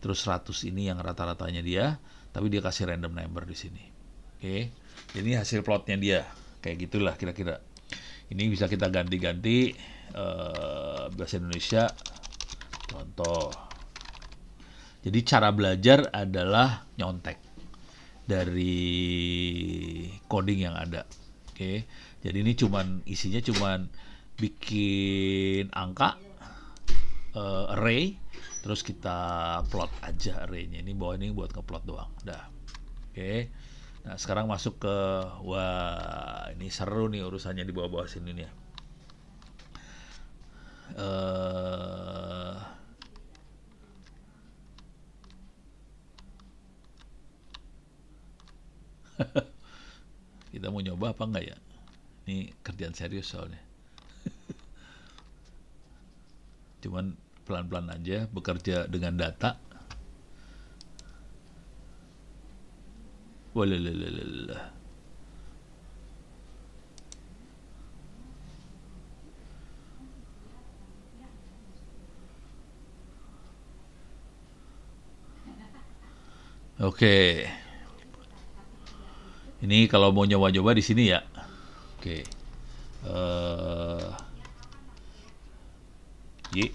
terus 100 ini yang rata-ratanya dia, tapi dia kasih random number di sini. Oke, ini hasil plotnya dia kayak gitulah kira-kira. Ini bisa kita ganti-ganti bahasa Indonesia. Contoh. Jadi cara belajar adalah nyontek dari coding yang ada. Oke. Jadi ini isinya cuman bikin angka, array, terus kita plot aja arraynya. Ini bawah ini buat ngeplot doang. Udah. Oke. Nah, sekarang masuk ke, wah, ini seru nih urusannya di bawah-bawah sini nih ya. Kita mau nyoba apa enggak ya? Ini kerjaan serius soalnya. Cuman pelan-pelan aja bekerja dengan data. Walalalalala. Oke. Ini kalau mau nyoba-nyoba di sini ya. Oke. Y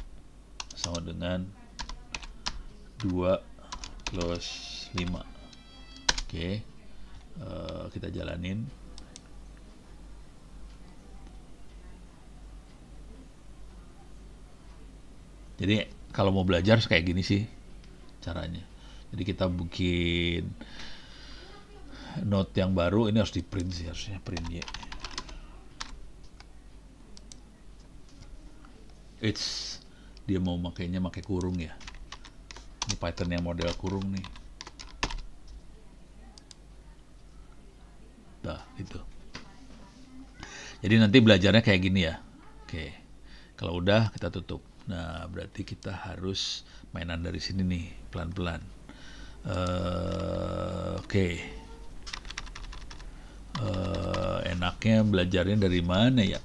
sama dengan 2 plus 5. Oke. Kita jalanin. Jadi kalau mau belajar kayak gini sih caranya. Jadi kita bikin note yang baru, ini harus di print sih, harusnya print Y. Dia mau makainya pakai kurung ya. Ini Python yang model kurung nih. Nah, itu. Jadi nanti belajarnya kayak gini ya. Oke. Kalau udah kita tutup. Nah, berarti kita harus mainan dari sini nih, pelan-pelan. Oke. Enaknya belajarnya dari mana ya?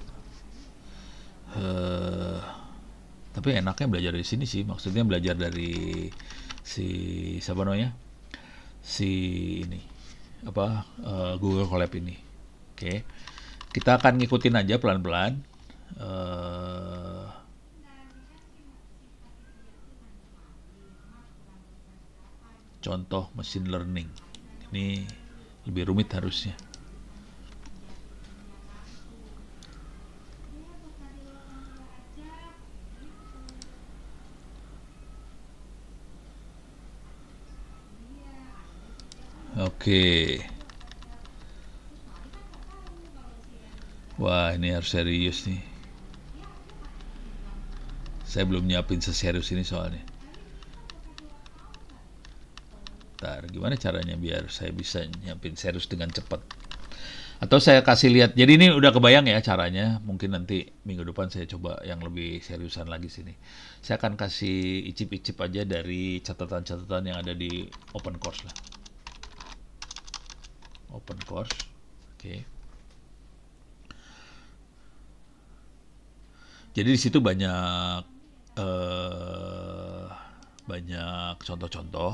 Tapi enaknya belajar dari sini sih. Maksudnya belajar dari siapa namanya? Ini apa? Google Colab ini. Oke. Kita akan ngikutin aja pelan-pelan. Contoh machine learning. Ini lebih rumit harusnya. Oke. Wah, ini harus serius nih. Saya belum nyiapin seserius ini soalnya. Ntar, gimana caranya biar saya bisa nyiapin serius dengan cepat? Atau saya kasih lihat. Jadi ini udah kebayang ya caranya. Mungkin nanti minggu depan saya coba yang lebih seriusan lagi sini. Saya akan kasih icip-icip aja dari catatan-catatan yang ada di open course lah. Open course. Oke. Jadi di situ banyak contoh-contoh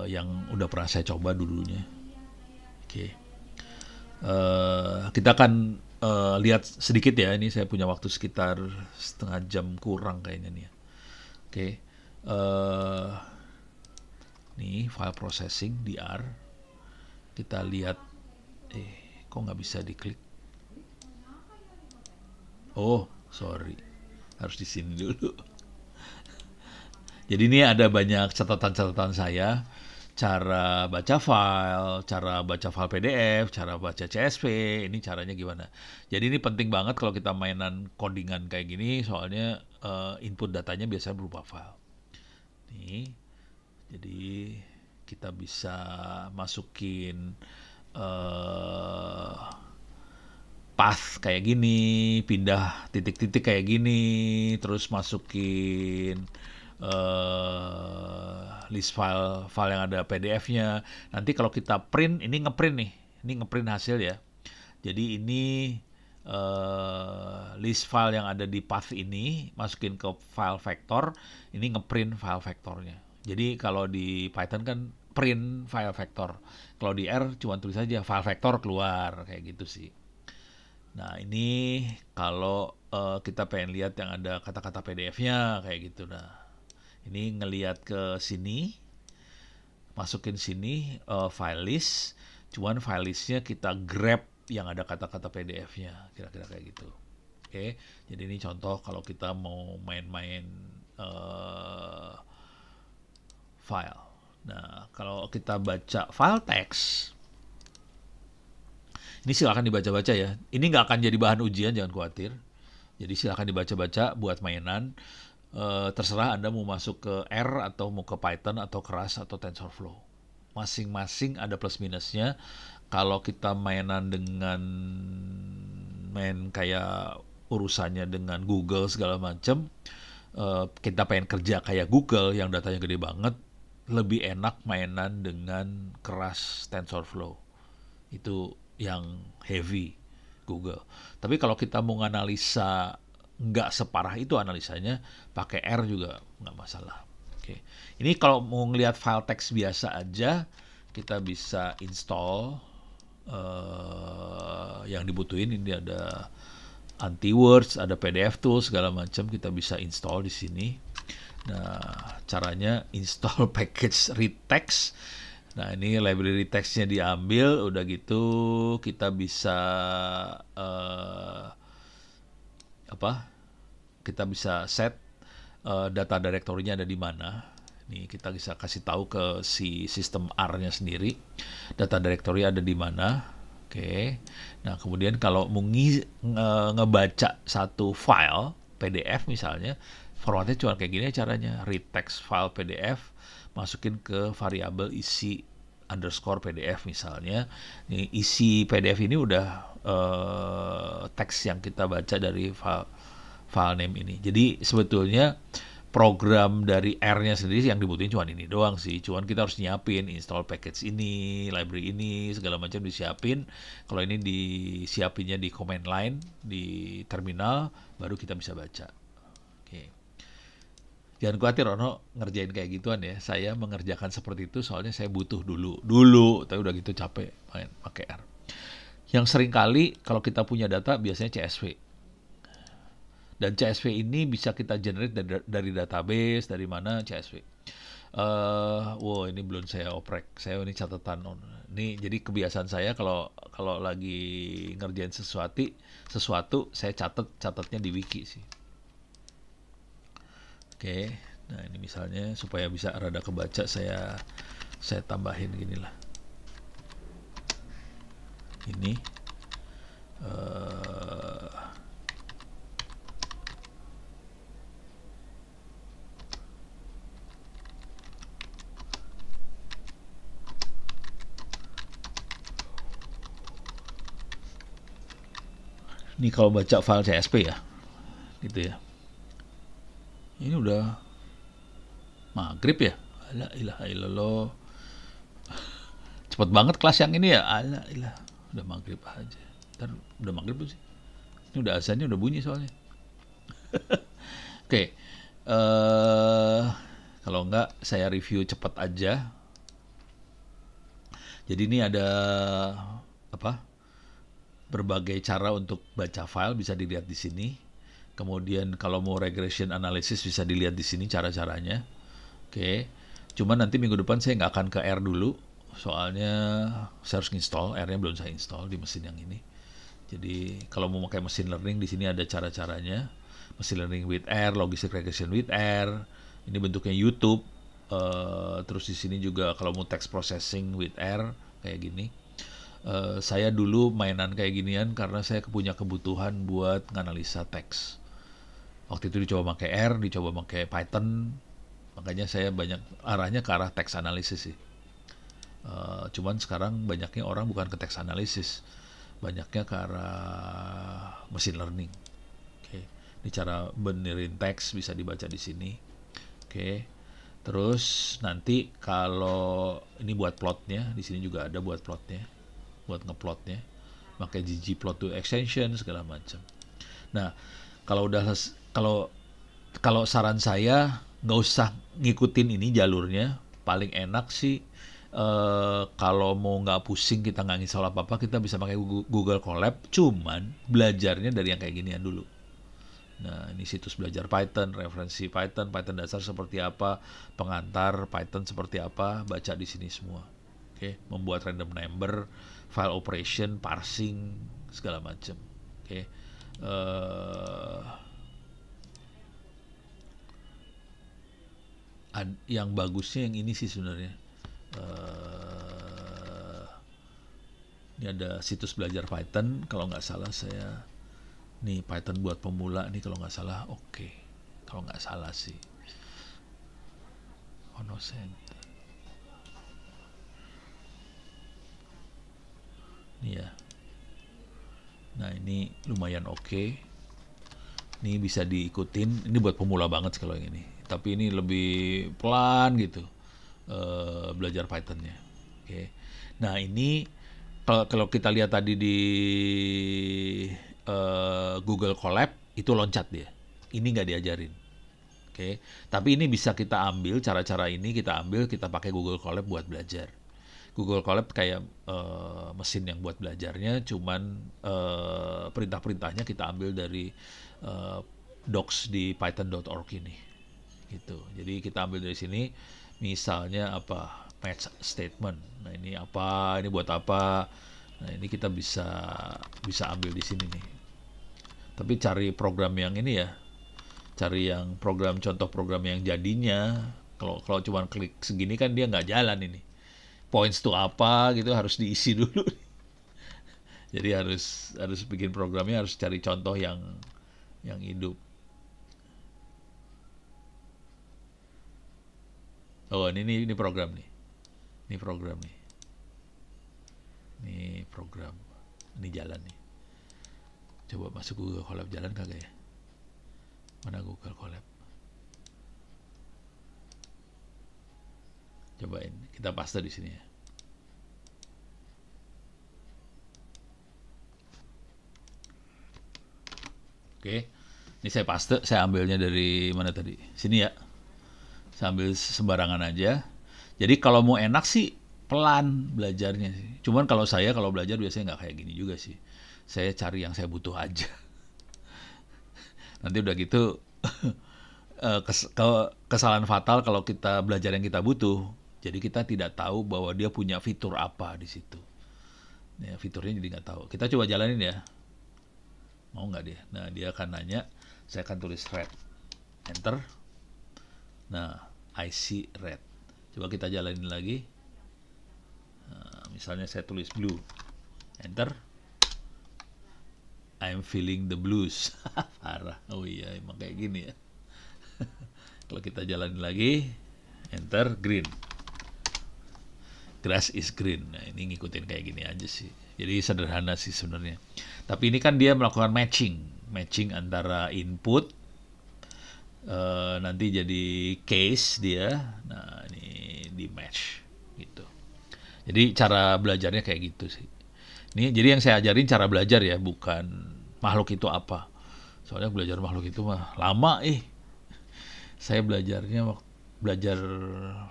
yang udah pernah saya coba dulunya. Oke. Kita akan lihat sedikit ya. Ini saya punya waktu sekitar setengah jam kurang kayaknya nih ya. Oke. Nih file processing di R. Kita lihat. Kok nggak bisa diklik? Oh, sorry. Harus di sini dulu. Jadi ini ada banyak catatan-catatan saya, cara baca file PDF, cara baca CSV, ini caranya gimana. Jadi ini penting banget kalau kita mainan codingan kayak gini, soalnya input datanya biasanya berupa file. Nih, jadi kita bisa masukin path kayak gini, pindah titik-titik kayak gini, terus masukin list file yang ada PDF-nya. Nanti kalau kita print, ini ngeprint nih, ini ngeprint hasil ya. Jadi ini list file yang ada di path ini masukin ke file vector, ini ngeprint file vektornya. Jadi kalau di Python kan print file vector, kalau di R cuma tulis aja file vector keluar kayak gitu sih. Nah ini kalau kita pengen lihat yang ada kata-kata PDF-nya kayak gitu. Nah ini ngelihat ke sini, masukin sini file list, Cuman file listnya kita grab yang ada kata-kata PDF-nya, kira-kira kayak gitu. Oke, jadi ini contoh kalau kita mau main-main file. Nah, kalau kita baca file teks, ini silakan dibaca-baca ya. Ini nggak akan jadi bahan ujian, jangan khawatir. Jadi silakan dibaca-baca buat mainan. Terserah Anda mau masuk ke R atau mau ke Python atau ke Rust atau TensorFlow. Masing-masing ada plus minusnya. Kalau kita mainan dengan main kayak urusannya dengan Google segala macam, kita pengen kerja kayak Google yang datanya gede banget, lebih enak mainan dengan keras TensorFlow. Itu yang heavy Google. Tapi kalau kita mau analisa nggak separah itu analisanya, pakai R juga nggak masalah. Oke. Ini kalau mau ngelihat file teks biasa aja, kita bisa install yang dibutuhin. Ini ada anti-words, ada PDF tools segala macam, kita bisa install di sini. Nah, caranya install package read text. Nah, ini library text-nya diambil, udah gitu kita bisa kita bisa set data directory-nya ada di mana. Nih kita bisa kasih tahu ke si sistem R-nya sendiri data directory ada di mana. Oke. Nah, kemudian kalau mau ngebaca satu file PDF misalnya, formatnya cuma kayak gini caranya, read text file PDF, masukin ke variabel isi underscore PDF misalnya. Nih, isi PDF ini udah teks yang kita baca dari file name ini. Jadi sebetulnya program dari R-nya sendiri yang dibutuhin cuma ini doang sih. Cuman kita harus nyiapin install package ini, library ini, segala macam disiapin. Kalau ini disiapinnya di command line di terminal, baru kita bisa baca. Oke. Jangan khawatir Ono ngerjain kayak gituan ya. Saya mengerjakan seperti itu soalnya saya butuh dulu, tapi udah gitu capek main pakai R. Yang sering kali kalau kita punya data biasanya CSV. Dan CSV ini bisa kita generate dari database, dari mana CSV. Wow, ini belum saya oprek. Saya ini catatan. Ini jadi kebiasaan saya kalau lagi ngerjain sesuatu saya catatnya di wiki sih. Oke. Nah, ini misalnya supaya bisa rada kebaca saya tambahin gini lah. Ini ini kalau baca file CSV ya, gitu ya. Ini udah maghrib ya, ala ilaha illallah. Cepet banget kelas yang ini ya, ala ilah. Udah maghrib aja. Ntar udah maghrib sih. Ini udah azannya udah bunyi soalnya. Oke. Kalau enggak saya review cepat aja. Jadi ini ada berbagai cara untuk baca file bisa dilihat di sini. Kemudian kalau mau regression analysis bisa dilihat di sini cara-caranya. Oke. Cuman nanti minggu depan saya nggak akan ke R dulu. Soalnya saya harus install, R-nya belum saya install di mesin yang ini. Jadi kalau mau pakai machine learning di sini ada cara-caranya. Machine learning with R, logistic regression with R. Ini bentuknya YouTube. Terus di sini juga kalau mau text processing with R kayak gini. Saya dulu mainan kayak ginian karena saya punya kebutuhan buat nganalisa teks. Waktu itu dicoba pakai R, dicoba pakai Python, makanya saya banyak arahnya ke arah teks analisis sih. Cuman sekarang banyaknya orang bukan ke teks analisis, banyaknya ke arah machine learning. Oke. Ini cara benerin teks bisa dibaca di sini. Oke. Terus nanti kalau ini buat plotnya, di sini juga ada buat plotnya. Buat ngeplotnya, pakai ggplot2 extension segala macam. Nah, kalau saran saya nggak usah ngikutin ini jalurnya, paling enak sih kalau mau nggak pusing kita nggak install apa-apa, kita bisa pakai Google Colab, cuman belajarnya dari yang kayak ginian dulu. Nah, ini situs belajar Python, referensi Python dasar seperti apa, pengantar Python seperti apa, baca di sini semua. Oke, membuat random number, file operation, parsing, segala macam. Oke. Eh, yang bagusnya yang ini sih sebenarnya. Eh, ini ada situs belajar Python, kalau nggak salah saya. Nih Python buat pemula nih kalau nggak salah. Oke. Kalau nggak salah sih. Onosen. Nih ya. Nah ini lumayan oke. Ini bisa diikutin. Ini buat pemula banget kalau yang ini. Tapi ini lebih pelan gitu belajar Pythonnya. Oke. Nah ini kalau kita lihat tadi di Google Colab itu loncat dia. Ini nggak diajarin. Oke. Tapi ini bisa kita ambil cara-cara ini kita pakai Google Colab buat belajar. Google Colab kayak mesin yang buat belajarnya, cuman perintah-perintahnya kita ambil dari docs di python.org ini. Gitu. Jadi kita ambil dari sini, misalnya apa, match statement. Nah ini apa, ini buat apa. Nah ini kita bisa ambil di sini nih. Tapi cari program yang ini ya, cari yang contoh program yang jadinya. Kalau cuma klik segini kan dia nggak jalan ini. Points to apa gitu harus diisi dulu. Jadi harus bikin programnya, harus cari contoh yang hidup. Oh ini program nih. Ini program nih. Ini program. Ini jalan nih. Coba masuk Google Colab, jalan kagak ya? Mana Google Colab? Cobain, kita paste di sini ya. Oke, ini saya paste, saya ambilnya dari mana tadi? Sini ya. Saya ambil sembarangan aja. Jadi kalau mau enak sih pelan belajarnya sih. Cuman kalau belajar biasanya nggak kayak gini juga sih. Saya cari yang saya butuh aja. Nanti udah gitu kesalahan fatal kalau kita belajar yang kita butuh. Jadi kita tidak tahu bahwa dia punya fitur apa di situ. Ya, fiturnya jadi nggak tahu. Kita coba jalanin ya. Mau nggak dia? Nah dia akan nanya. Saya akan tulis red. Enter. Nah I see red. Coba kita jalanin lagi. Nah, misalnya saya tulis blue. Enter. I'm feeling the blues. Parah. Oh iya emang kayak gini ya. Kalau kita jalanin lagi. Enter. Green. Grass is green. Nah ini ngikutin kayak gini aja sih. Jadi sederhana sih sebenarnya. Tapi ini kan dia melakukan matching antara input nanti jadi case dia. Nah ini di match gitu. Jadi cara belajarnya kayak gitu sih. Ini jadi yang saya ajarin cara belajar ya, bukan makhluk itu apa. Soalnya belajar makhluk itu mah lama Saya belajar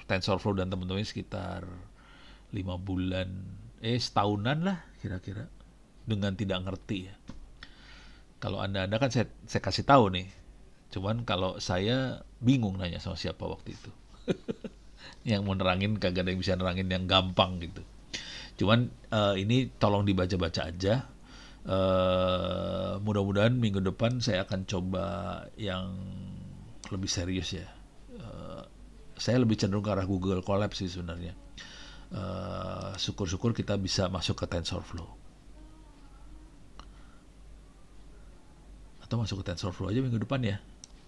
TensorFlow dan teman-teman sekitar 5 bulan, setahunan lah kira-kira, dengan tidak ngerti ya. Kalau anda kan saya kasih tahu nih, cuman kalau saya bingung nanya sama siapa waktu itu. Yang mau nerangin kagak ada yang bisa nerangin yang gampang gitu. Cuman ini tolong dibaca-baca aja. Mudah-mudahan minggu depan saya akan coba yang lebih serius ya. Saya lebih cenderung ke arah Google Colab sih sebenarnya. Syukur-syukur kita bisa masuk ke TensorFlow. Atau masuk ke TensorFlow aja minggu depan ya.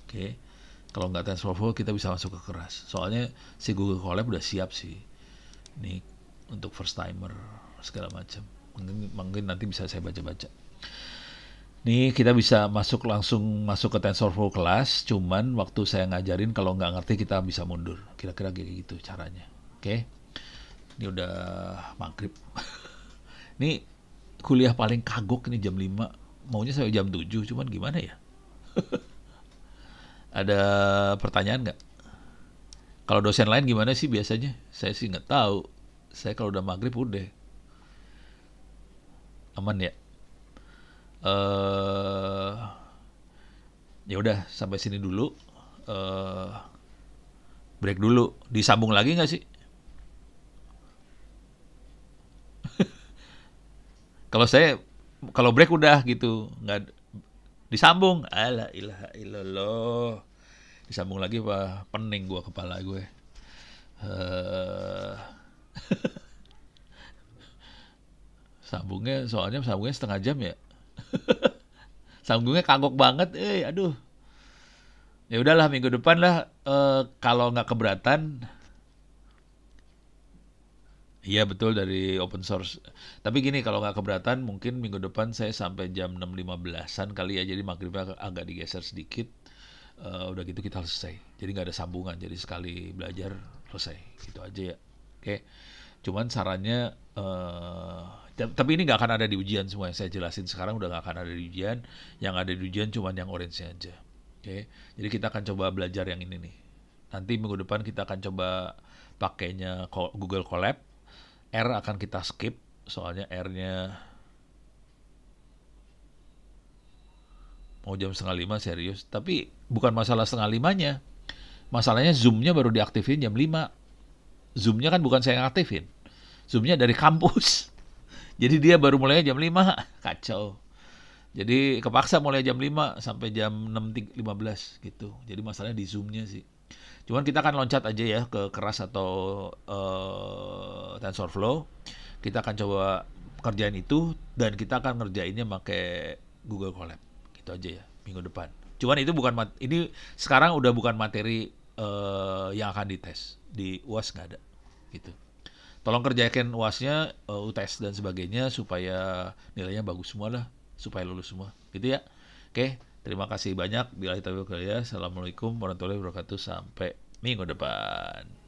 Oke. Kalau nggak TensorFlow kita bisa masuk ke Keras. Soalnya si Google Colab udah siap sih. Ini untuk first timer segala macam. Mungkin nanti bisa saya baca-baca. Nih kita bisa langsung masuk ke TensorFlow kelas. Cuman waktu saya ngajarin kalau nggak ngerti kita bisa mundur. Kira-kira kayak gitu caranya. Oke. Ini udah maghrib. Ini kuliah paling kagok ini jam 5. Maunya sampai jam 7. Cuman gimana ya? Ada pertanyaan nggak? Kalau dosen lain gimana sih biasanya? Saya sih nggak tahu. Saya kalau udah maghrib udah. Aman ya? Ya udah sampai sini dulu. Uh, break dulu. Disambung lagi nggak sih? Kalau saya kalau break udah gitu, nggak disambung. Alah ilaha illallah. Disambung lagi apa pening gua kepala gue. Eh soalnya sambungnya setengah jam ya. Sambungnya kagok banget, aduh. Ya udahlah minggu depan lah, kalau nggak keberatan. Iya betul dari open source. Tapi gini kalau nggak keberatan mungkin minggu depan saya sampai jam 6.15-an kali ya. Jadi maghribnya agak digeser sedikit. Udah gitu kita selesai. Jadi nggak ada sambungan. Jadi sekali belajar selesai. Gitu aja ya. Oke. Cuman sarannya, tapi ini nggak akan ada di ujian semua yang saya jelasin sekarang udah nggak akan ada di ujian. Yang ada di ujian cuman yang orange aja. Oke. Jadi kita akan coba belajar yang ini nih. Nanti minggu depan kita akan coba pakainya Google Colab. R akan kita skip, soalnya R-nya mau jam setengah lima serius. Tapi bukan masalah setengah limanya. Masalahnya Zoom-nya baru diaktifin jam 5. Zoom-nya kan bukan saya yang aktifin. Zoom-nya dari kampus. Jadi dia baru mulai jam 5. Kacau. Jadi kepaksa mulai jam 5 sampai jam 6.15 gitu. Jadi masalahnya di Zoom-nya sih. Cuman kita akan loncat aja ya ke keras atau TensorFlow. Kita akan coba kerjain itu dan kita akan ngerjainnya pakai Google Colab. Gitu aja ya minggu depan. Cuman itu bukan ini sekarang udah bukan materi yang akan dites. Di UAS nggak ada gitu. Tolong kerjakan UASnya, UTS dan sebagainya supaya nilainya bagus semua lah, supaya lulus semua. Gitu ya. Oke, terima kasih banyak. Bila kita Assalamualaikum warahmatullahi wabarakatuh. Sampai minggu depan.